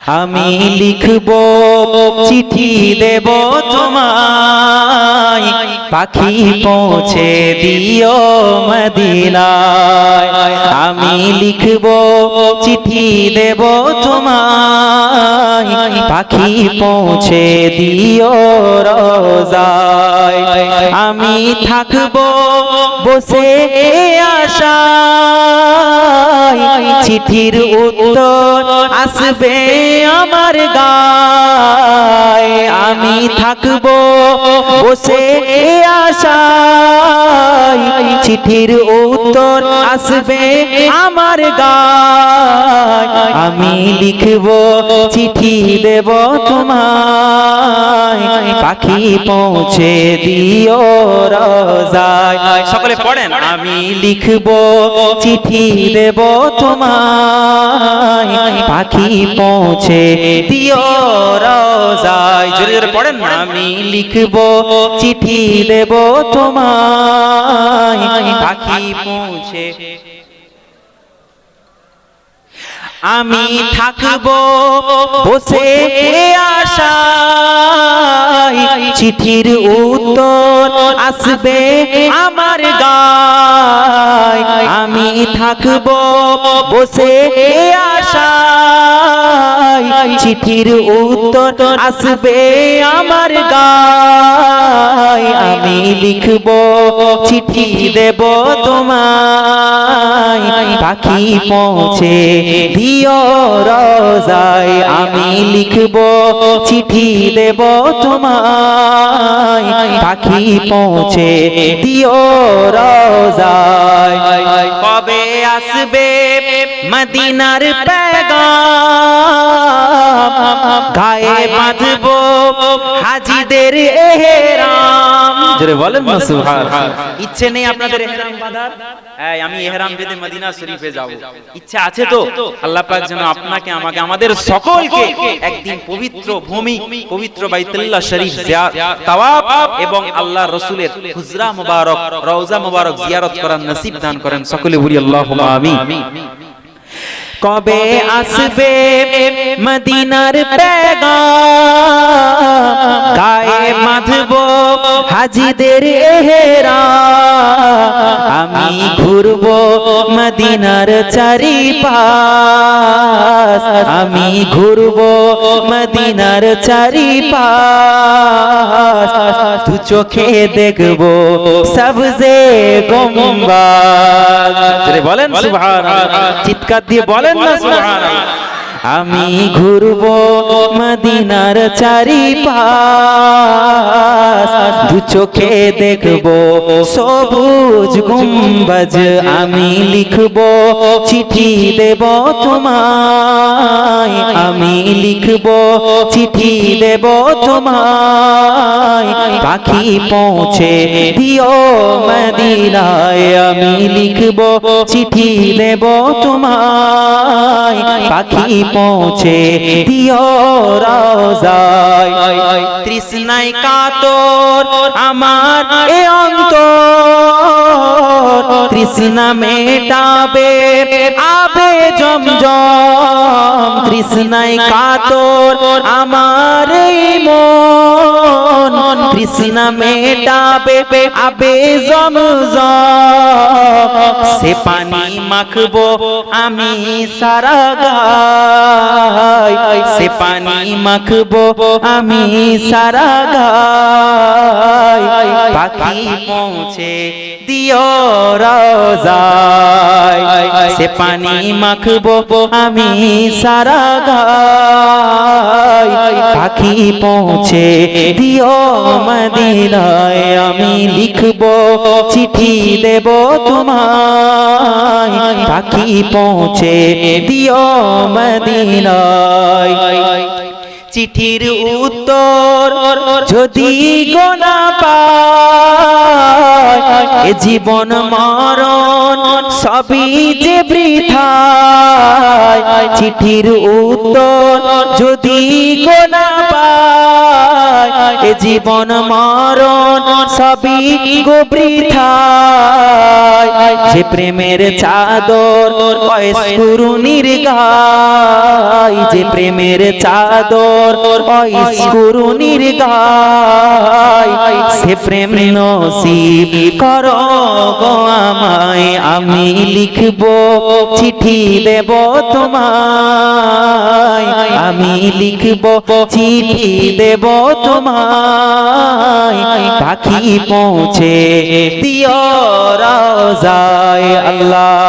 আমি লিখব চিঠি দেব তোমায়, পাখি পৌঁছে দিও মদিনায়। আমি লিখব চিঠি দেব তোমায়, পাখি পৌঁছে দিও রোজায়। আমি থাকব বসে আশায়, চিঠির উত্তর আসবে আমার গায়। আমি থাকব বসে আশায়, চিঠির উত্তর আসবে আমার গায়। আমি লিখব চিঠি দেব তোমায়, পাখি পৌঁছে দিও রোজায়। সকলে পড়েন। আমি লিখব চিঠি দেব তোমায়, পাখি পৌঁছে দিও রোজায়। জোরে জোরে পড়েন। আমি লিখব চিঠি দেব তোমায়, পাখি পৌঁছে। আমি থাকব বসে আশায়, চিঠির উত্তর আসবে আমার গায়। আমি থাকব বসে আশায়, চিঠির উত্তর আসবে আমার গায়। আমি লিখব চিঠি দেব তোমায়, পাখি পৌঁছে দিও রোজায়। আমি লিখব চিঠি দেব তোমায়, পাখি পৌঁছে দিও রোজায়। কবে আসবে মদিনার পেগাম, গায়ে বাঁধব হাজিদের এহরাম। জোরে বলেন না সুবহানাল্লাহ। ইচ্ছে নেই আপনাদের এহরাম বাঁধার? আমি এহরাম বেঁধে মদিনা শরীফে যাব, ইচ্ছা আছে তো? আল্লাহ পাক যেন আপনাকে আমাকে আমাদের সকলকে একদিন পবিত্র ভূমি পবিত্র বাইতুল্লাহ শরীফ তাওয়াফ এবং আল্লাহর রাসূলের হুজরা মুবারক রওজা মুবারক জিয়ারত করার নসিব দান করেন। সকলে বলি আল্লাহুম্মা আমিন। কবে আসবে মদিনার পেগাম, গায়ে বাঁধব হাজিদের এহরাম। আমি ঘুরব মদিনার চারিপাশ, আমি ঘুরব মদিনার চারিপাশ। দু চোখে দেখব সবজে গম্বুজ। বলেন সুবহানাল্লাহ, চিৎকার দিয়ে বলেন না সুবহানাল্লাহ। আমি ঘুরব মদিনার চারিপাশ, দু চোখে দেখব সবুজ গুম্বজ। আমি লিখব চিঠি দেব তোমায়, আমি লিখব চিঠি দেব তোমায়, পাখি পৌঁছে দিও মদিনায়। আমি লিখব চিঠি দেব তোমায়, পাখি পৌঁছে দিও রোজায়। তৃষ্ণায় কাতর আমার এ অন্তর, তৃষ্ণা মেটাবে আবে জমজম। তৃষ্ণায় কাতর আমার এই মন, তৃষ্ণা মেটাবে আবে জমজম। সে পানি মাখবো আমি সারা গায়, সে পানি মাখবো আমি সারা গায়। পাখি পৌঁছে দিও রোজায়, সে পানি মাখবো আমি সারা গায়। পাখি পৌঁছে দিও মদিনায়। আমি লিখব চিঠি দেব তোমায়, পাখি পৌঁছে দিও মদিনায়। চিঠির উত্তর যদি গোনা পায়, এ জীবন মরণ সবই যে বৃথায়। চিঠির উত্তর যদি গোনা পায়, এ এ জীবন মরণ সবই গো বৃথায় যে প্রেমের চাদর অস্ফুরুনির গায় যে প্রেমের চাদর অস্ফুরুনির গায় সে প্রেম নসিব করো গো আমায় আমি লিখবো চিঠি দেব তোমায় আমি লিখবো চিঠি দেব তোমায় পাখি পৌঁছে দিও রওজায় আল্লাহ।